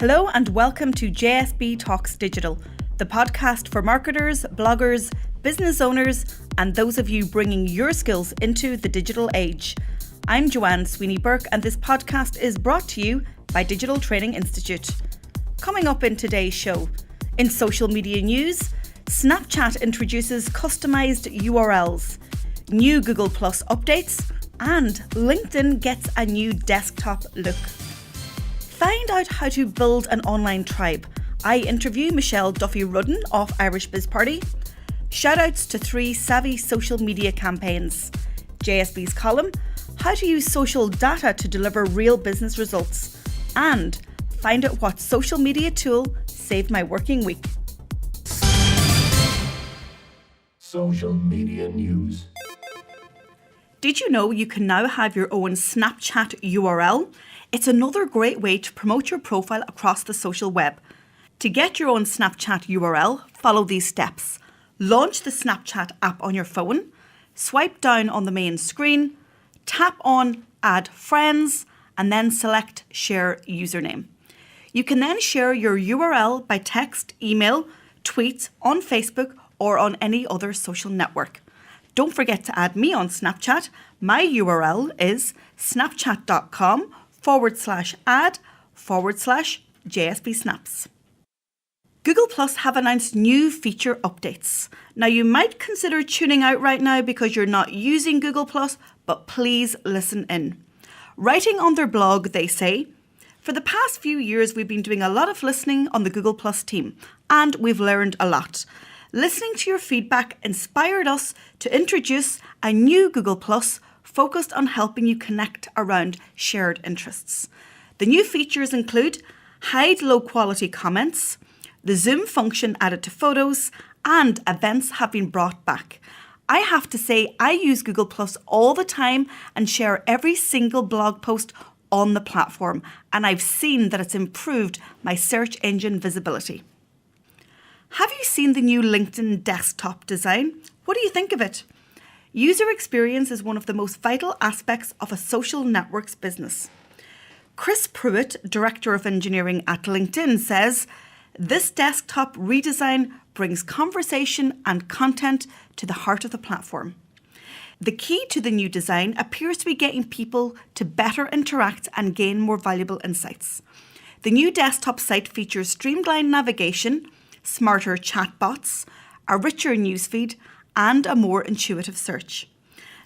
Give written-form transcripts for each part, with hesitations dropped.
Hello and welcome to JSB Talks Digital, the podcast for marketers, bloggers, business owners, and those of you bringing your skills into the digital age. I'm Joanne Sweeney-Burke, and this podcast is brought to you by Digital Training Institute. Coming up in today's show, in social media news, Snapchat introduces customized URLs, new Google Plus updates, and LinkedIn gets a new desktop look. Find out how to build an online tribe. I interview Michelle Duffy Rudden of IrishBizParty. Shoutouts to 3 savvy social media campaigns. JSB's column, how to use social data to deliver real business results. And find out what social media tool saved my working week. Social media news. Did you know you can now have your own Snapchat URL? It's another great way to promote your profile across the social web. To get your own Snapchat URL, follow these steps. Launch the Snapchat app on your phone, swipe down on the main screen, tap on Add Friends, and then select Share Username. You can then share your URL by text, email, tweet, on Facebook, or on any other social network. Don't forget to add me on Snapchat. My URL is snapchat.com/add/JSB Snaps. Google Plus have announced new feature updates. Now you might consider tuning out right now because you're not using Google Plus, but please listen in. Writing on their blog, they say, for the past few years, we've been doing a lot of listening on the Google Plus team, and we've learned a lot. Listening to your feedback inspired us to introduce a new Google Plus focused on helping you connect around shared interests. The new features include hide low-quality comments, the zoom function added to photos, and events have been brought back. I have to say, I use Google Plus all the time and share every single blog post on the platform, and I've seen that it's improved my search engine visibility. Have you seen the new LinkedIn desktop design? What do you think of it? User experience is one of the most vital aspects of a social network's business. Chris Pruitt, Director of Engineering at LinkedIn, says, this desktop redesign brings conversation and content to the heart of the platform. The key to the new design appears to be getting people to better interact and gain more valuable insights. The new desktop site features streamlined navigation, smarter chatbots, a richer newsfeed, and a more intuitive search.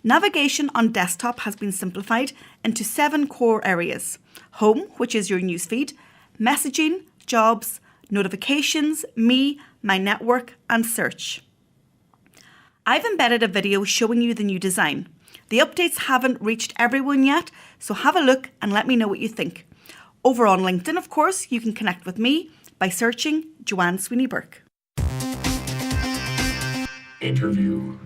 Navigation on desktop has been simplified into 7 core areas: home, which is your newsfeed, messaging, jobs, notifications, me, my network, and search. I've embedded a video showing you the new design. The updates haven't reached everyone yet, so have a look and let me know what you think. Over on LinkedIn, of course, you can connect with me by searching Joanne Sweeney-Burke. Interview.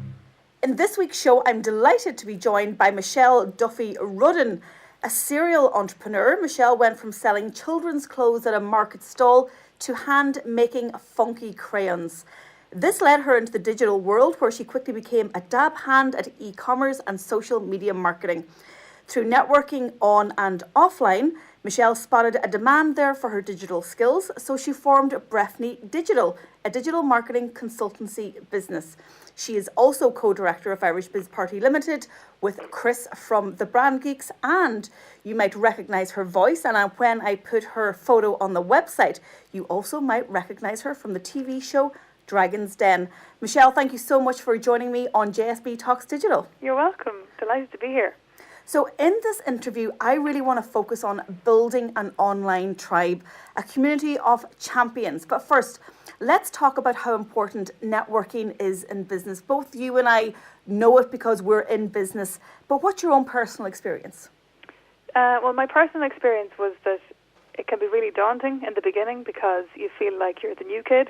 In this week's show, I'm delighted to be joined by Michelle Duffy Rudden, a serial entrepreneur. Michelle went from selling children's clothes at a market stall to hand-making funky crayons. This led her into the digital world, where she quickly became a dab hand at e-commerce and social media marketing. Through networking on and offline, Michelle spotted a demand there for her digital skills, so she formed Breffney Digital, a digital marketing consultancy business. She is also co-director of IrishBizParty Limited with Chris from The Brand Geeks, and you might recognise her voice, and when I put her photo on the website, you also might recognise her from the TV show Dragon's Den. Michelle, thank you so much for joining me on JSB Talks Digital. You're welcome. Delighted to be here. So in this interview, I really want to focus on building an online tribe, a community of champions. But first, let's talk about how important networking is in business. Both you and I know it because we're in business, but what's your own personal experience? Well, my personal experience was that it can be really daunting in the beginning because you feel like you're the new kid.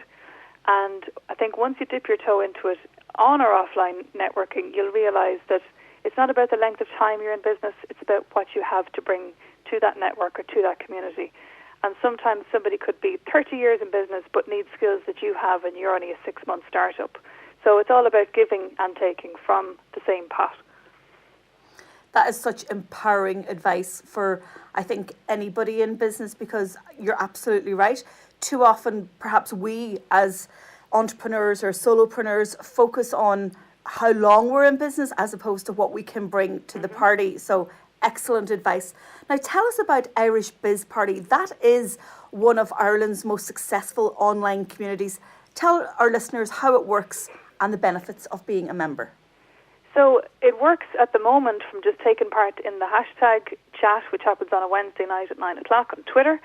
And I think once you dip your toe into it, on or offline networking, you'll realise that it's not about the length of time you're in business, it's about what you have to bring to that network or to that community. And sometimes somebody could be 30 years in business but need skills that you have and you're only a 6-month startup. So it's all about giving and taking from the same pot. That is such empowering advice for, I think, anybody in business, because you're absolutely right. Too often, perhaps we as entrepreneurs or solopreneurs focus on how long we're in business as opposed to what we can bring to the party. So excellent advice. Now tell us about Irish Biz Party. That is one of Ireland's most successful online communities. Tell our listeners how it works and the benefits of being a member. So it works at the moment from just taking part in the hashtag chat, which happens on a Wednesday night at 9 o'clock on Twitter.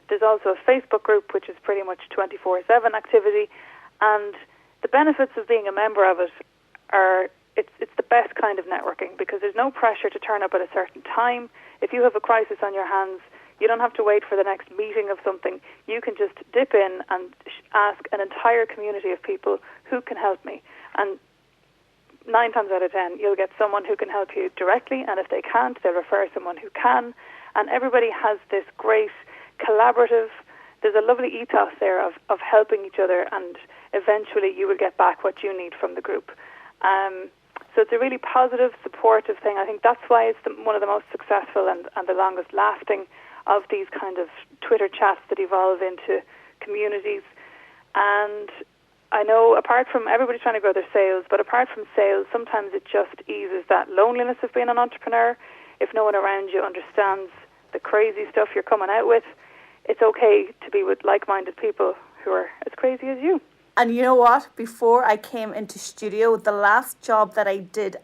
There's also a Facebook group, which is pretty much 24/7 activity. And the benefits of being a member of it are, it's the best kind of networking, because there's no pressure to turn up at a certain time. If you have a crisis on your hands, you don't have to wait for the next meeting of something. You can just dip in and ask an entire community of people who can help me. And 9 times out of 10, you'll get someone who can help you directly, and if they can't, they'll refer someone who can. And everybody has this great collaborative, there's a lovely ethos there of helping each other, and eventually you will get back what you need from the group. So it's a really positive, supportive thing. I think that's why it's one of the most successful and the longest lasting of these kind of Twitter chats that evolve into communities. And I know, apart from everybody trying to grow their sales, but apart from sales, sometimes it just eases that loneliness of being an entrepreneur. If no one around you understands the crazy stuff you're coming out with, it's okay to be with like-minded people who are as crazy as you. And you know what? Before I came into studio, the last job that I did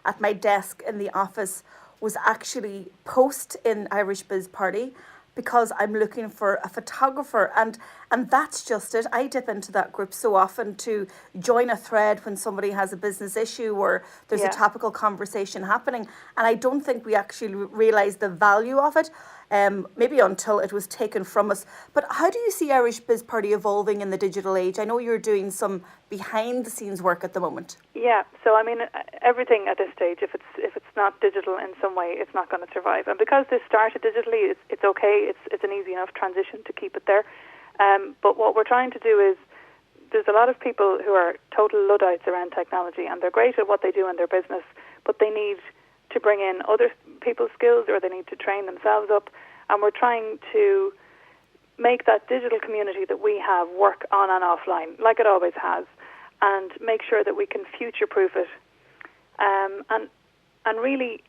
at my desk in the office was actually post in Irish Biz Party, because I'm looking for a photographer, and that's just it. I dip into that group so often to join a thread when somebody has a business issue or there's a topical conversation happening, and I don't think we actually realise the value of it, maybe until it was taken from us. But how do you see Irish Biz Party evolving in the digital age? I know you're doing some behind the scenes work at the moment. Yeah, so I mean, everything at this stage, if it's not digital in some way, it's not going to survive. And because this started digitally, it's okay. It's an easy enough transition to keep it there. But what we're trying to do is, there's a lot of people who are total Luddites around technology, and they're great at what they do in their business, but they need to bring in other people's skills, or they need to train themselves up. And we're trying to make that digital community that we have work on and offline, like it always has, and make sure that we can future-proof it. And really,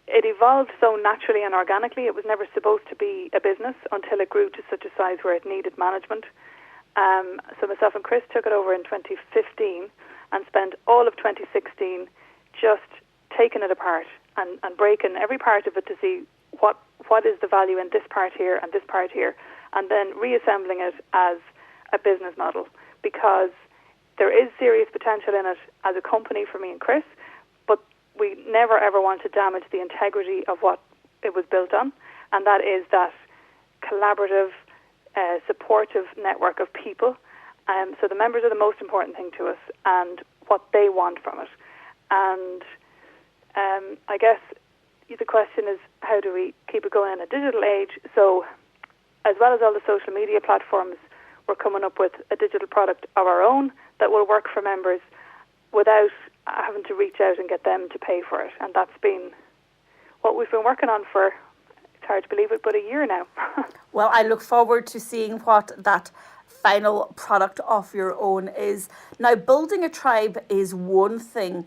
it evolved so naturally and organically. It was never supposed to be a business until it grew to such a size where it needed management. So myself and Chris took it over in 2015 and spent all of 2016 just taking it apart and breaking every part of it to see what is the value in this part here and this part here, and then reassembling it as a business model, because there is serious potential in it as a company for me and Chris, but we never ever want to damage the integrity of what it was built on, and that is that collaborative, supportive network of people. So the members are the most important thing to us, and what they want from it. And I guess the question is, how do we keep it going in a digital age? So as well as all the social media platforms, we're coming up with a digital product of our own that will work for members without having to reach out and get them to pay for it. And that's been what we've been working on for, it's hard to believe it, but a year now. Well, I look forward to seeing what that final product of your own is. Now, building a tribe is one thing,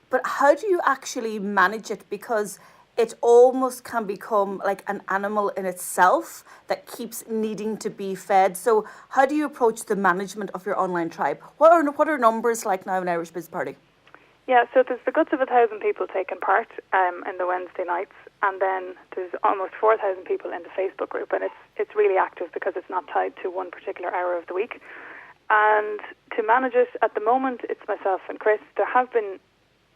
but how do you actually manage it? Because it almost can become like an animal in itself that keeps needing to be fed. So how do you approach the management of your online tribe? What are numbers like now in Irish Biz Party? Yeah, so there's the guts of 1,000 people taking part in the Wednesday nights, and then there's almost 4,000 people in the Facebook group, and it's really active because it's not tied to one particular hour of the week. And to manage it at the moment, it's myself and Chris. There have been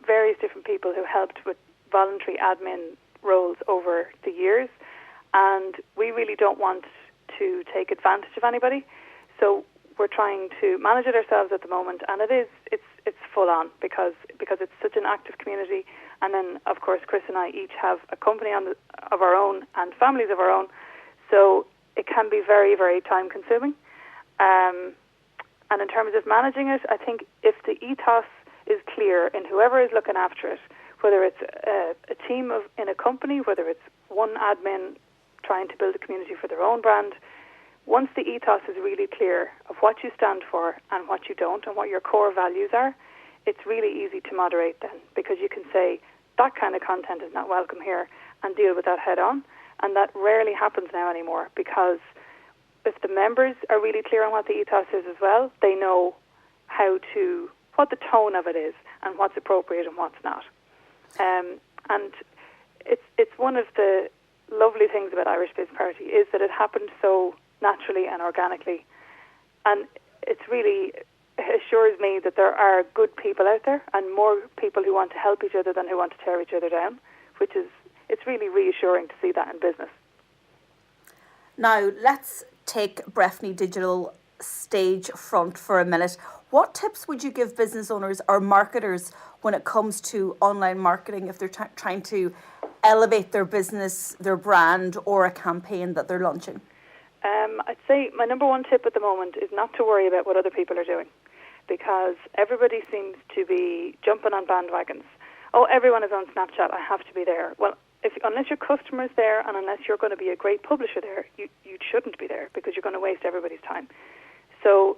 various different people who helped with voluntary admin roles over the years, and we really don't want to take advantage of anybody, so we're trying to manage it ourselves at the moment, and it's full on because it's such an active community. And then of course Chris and I each have a company of our own and families of our own, so it can be very, very time consuming. And in terms of managing it, I think if the ethos is clear in whoever is looking after it, whether it's a team in a company, whether it's one admin trying to build a community for their own brand. Once the ethos is really clear of what you stand for and what you don't and what your core values are, it's really easy to moderate then, because you can say that kind of content is not welcome here and deal with that head on. And that rarely happens now anymore, because if the members are really clear on what the ethos is as well, they know what the tone of it is and what's appropriate and what's not. And it's one of the lovely things about Irish Biz Party is that it happened so naturally and organically. And it's really assures me that there are good people out there and more people who want to help each other than who want to tear each other down, it's really reassuring to see that in business. Now, let's take Breffni Digital stage front for a minute. What tips would you give business owners or marketers when it comes to online marketing if they're trying to elevate their business, their brand, or a campaign that they're launching? I'd say my number one tip at the moment is not to worry about what other people are doing, because everybody seems to be jumping on bandwagons. Oh, everyone is on Snapchat, I have to be there. Well, unless your customer's there and unless you're going to be a great publisher there, you shouldn't be there, because you're going to waste everybody's time. So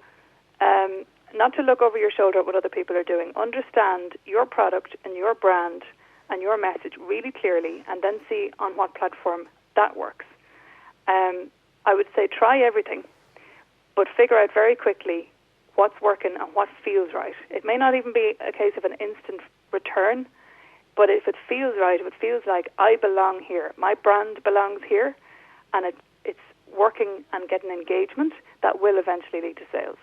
not to look over your shoulder at what other people are doing. Understand your product and your brand and your message really clearly, and then see on what platform that works. I would say try everything, but figure out very quickly what's working and what feels right. It may not even be a case of an instant return, but if it feels right, if it feels like I belong here, my brand belongs here, and it's working and getting engagement, that will eventually lead to sales.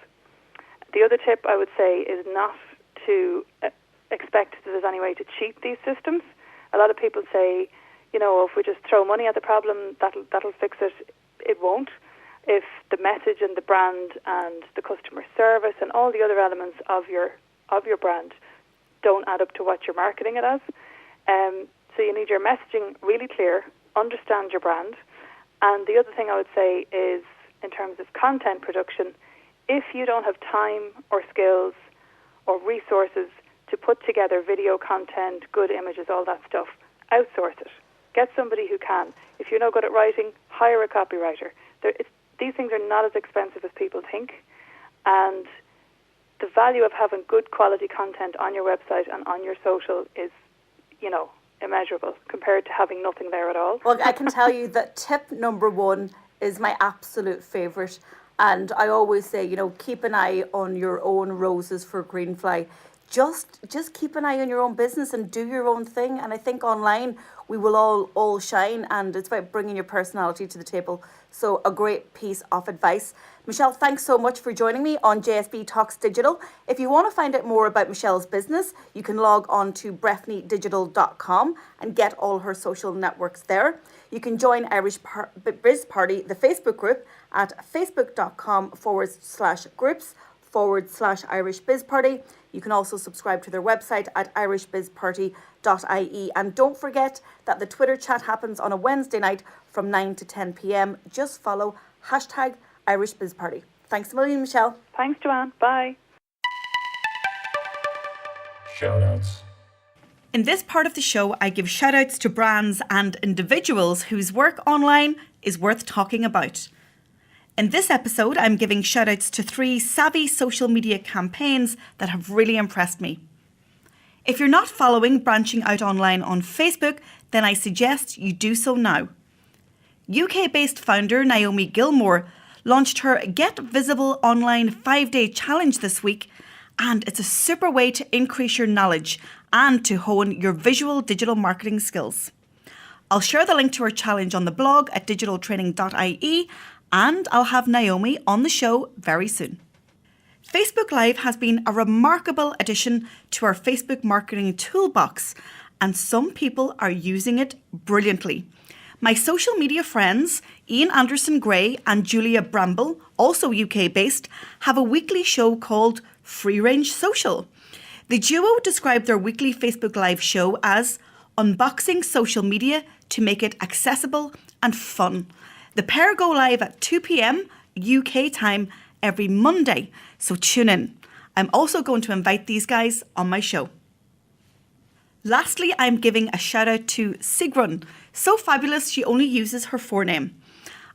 The other tip I would say is not to expect that there's any way to cheat these systems. A lot of people say, if we just throw money at the problem, that'll fix it. It won't. If the message and the brand and the customer service and all the other elements of your brand don't add up to what you're marketing it as. So you need your messaging really clear, understand your brand. And the other thing I would say is, in terms of content production, if you don't have time or skills or resources to put together video content, good images, all that stuff, outsource it. Get somebody who can. If you're no good at writing, hire a copywriter. These things are not as expensive as people think. And the value of having good quality content on your website and on your social is, immeasurable compared to having nothing there at all. Well, I can tell you that tip number one is my absolute favourite. And I always say, keep an eye on your own roses for greenfly. Just keep an eye on your own business and do your own thing. And I think online we will all shine, and it's about bringing your personality to the table. So a great piece of advice. Michelle, thanks so much for joining me on JSB Talks Digital. If you want to find out more about Michelle's business, you can log on to breffnidigital.com and get all her social networks there. You can join IrishBizParty, the Facebook group, at facebook.com/groups/IrishBizParty. You can also subscribe to their website at IrishBizParty.ie. And don't forget that the Twitter chat happens on a Wednesday night from 9 to 10 p.m. Just follow #IrishBizParty. Thanks a million, Michelle. Thanks, Joanne. Bye. Shoutouts. In this part of the show, I give shout-outs to brands and individuals whose work online is worth talking about. In this episode, I'm giving shout-outs to 3 savvy social media campaigns that have really impressed me. If you're not following Branching Out Online on Facebook, then I suggest you do so now. UK-based founder Naomi Gilmore launched her Get Visible Online 5-day challenge this week, and it's a super way to increase your knowledge and to hone your visual digital marketing skills. I'll share the link to her challenge on the blog at digitaltraining.ie, and I'll have Naomi on the show very soon. Facebook Live has been a remarkable addition to our Facebook marketing toolbox, and some people are using it brilliantly. My social media friends, Ian Anderson-Gray and Julia Bramble, also UK-based, have a weekly show called Free Range Social. The duo described their weekly Facebook Live show as unboxing social media to make it accessible and fun. The pair go live at 2 p.m. UK time every Monday, so tune in. I'm also going to invite these guys on my show. Lastly, I'm giving a shout out to Sigrun. So fabulous, she only uses her forename.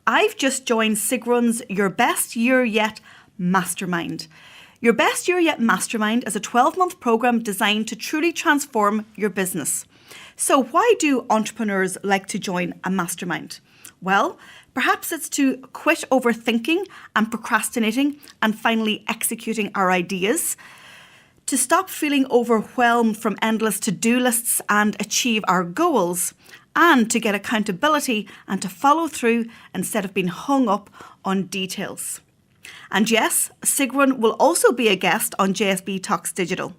I've just joined Sigrun's Your Best Year Yet Mastermind. Your Best Year Yet Mastermind is a 12-month program designed to truly transform your business. So why do entrepreneurs like to join a mastermind? Well, perhaps it's to quit overthinking and procrastinating and finally executing our ideas, to stop feeling overwhelmed from endless to-do lists and achieve our goals, and to get accountability and to follow through instead of being hung up on details. And yes, Sigrun will also be a guest on JSB Talks Digital.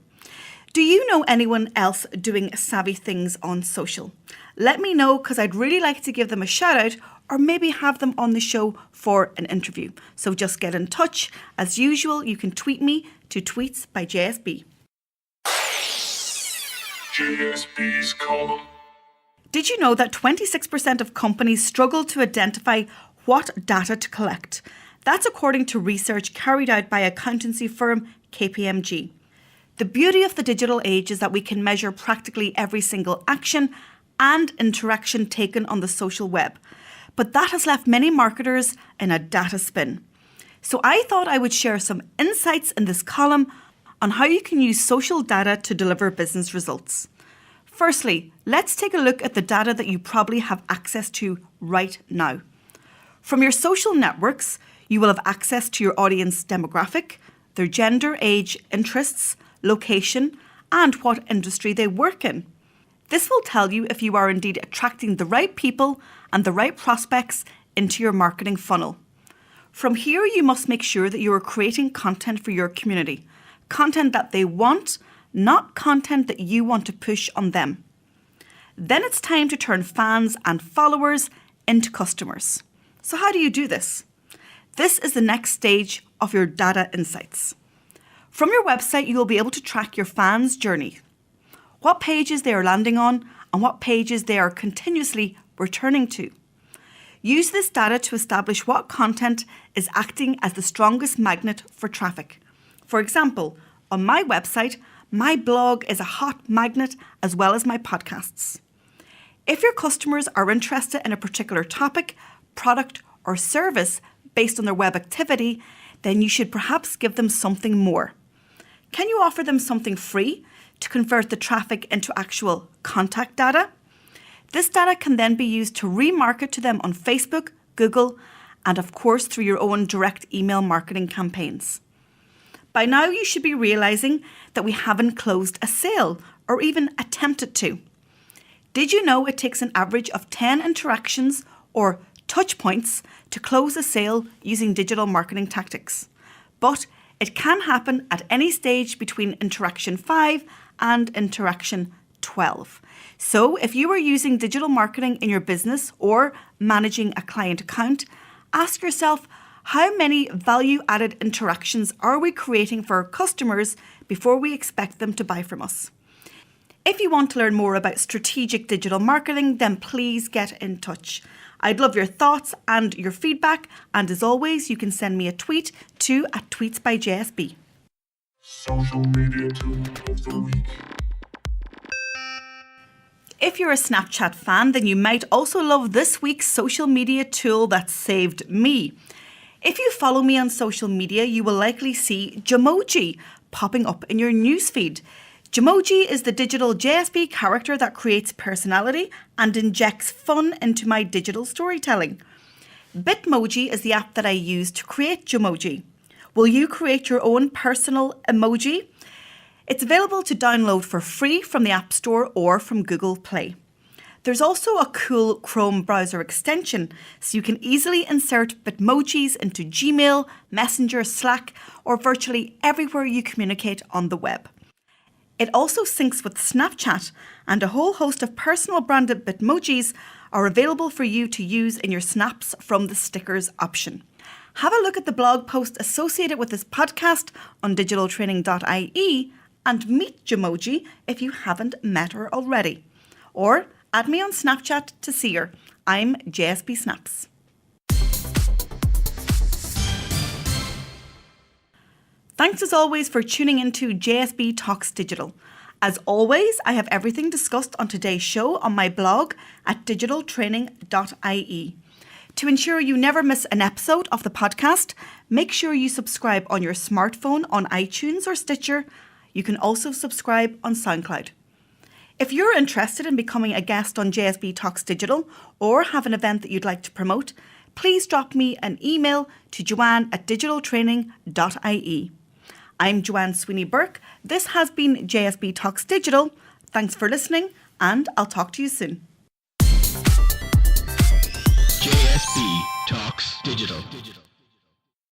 Do you know anyone else doing savvy things on social? Let me know, because I'd really like to give them a shout out or maybe have them on the show for an interview. So just get in touch. As usual, you can tweet me to Tweets by JSB. JSB's column. Did you know that 26% of companies struggle to identify what data to collect? That's according to research carried out by accountancy firm KPMG. The beauty of the digital age is that we can measure practically every single action and interaction taken on the social web. But that has left many marketers in a data spin. So I thought I would share some insights in this column on how you can use social data to deliver business results. Firstly, let's take a look at the data that you probably have access to right now. From your social networks, you will have access to your audience demographic, their gender, age, interests, location, and what industry they work in. This will tell you if you are indeed attracting the right people and the right prospects into your marketing funnel. From here, you must make sure that you are creating content for your community, content that they want, not content that you want to push on them. Then it's time to turn fans and followers into customers. So how do you do this? This is the next stage of your data insights. From your website, you will be able to track your fans' journey, what pages they are landing on and what pages they are continuously returning to. Use this data to establish what content is acting as the strongest magnet for traffic. For example, on my website, my blog is a hot magnet as well as my podcasts. If your customers are interested in a particular topic, product, or service based on their web activity, then you should perhaps give them something more. Can you offer them something free to convert the traffic into actual contact data? This data can then be used to remarket to them on Facebook, Google, and of course through your own direct email marketing campaigns. By now you should be realizing that we haven't closed a sale or even attempted to. Did you know it takes an average of 10 interactions or touch points to close a sale using digital marketing tactics? But it can happen at any stage between interaction 5 and interaction 12. So if you are using digital marketing in your business or managing a client account, ask yourself, how many value-added interactions are we creating for our customers before we expect them to buy from us? If you want to learn more about strategic digital marketing, then please get in touch. I'd love your thoughts and your feedback, and as always, you can send me a tweet to @tweetsbyjsb. Social media tool of the week. If you're a Snapchat fan, then you might also love this week's social media tool that saved me. If you follow me on social media, you will likely see Jamoji popping up in your newsfeed. Jamoji is the digital JSB character that creates personality and injects fun into my digital storytelling. Bitmoji is the app that I use to create Jamoji. Will you create your own personal emoji? It's available to download for free from the App Store or from Google Play. There's also a cool Chrome browser extension, so you can easily insert Bitmojis into Gmail, Messenger, Slack, or virtually everywhere you communicate on the web. It also syncs with Snapchat, and a whole host of personal branded Bitmojis are available for you to use in your snaps from the stickers option. Have a look at the blog post associated with this podcast on digitaltraining.ie and meet Jamoji if you haven't met her already. Or add me on Snapchat to see her. I'm JSB Snaps. Thanks as always for tuning into JSB Talks Digital. As always, I have everything discussed on today's show on my blog at digitaltraining.ie. To ensure you never miss an episode of the podcast, make sure you subscribe on your smartphone on iTunes or Stitcher. You can also subscribe on SoundCloud. If you're interested in becoming a guest on JSB Talks Digital or have an event that you'd like to promote, please drop me an email to joanne@digitaltraining.ie. I'm Joanne Sweeney-Burke. This has been JSB Talks Digital. Thanks for listening, and I'll talk to you soon. JSB Talks Digital.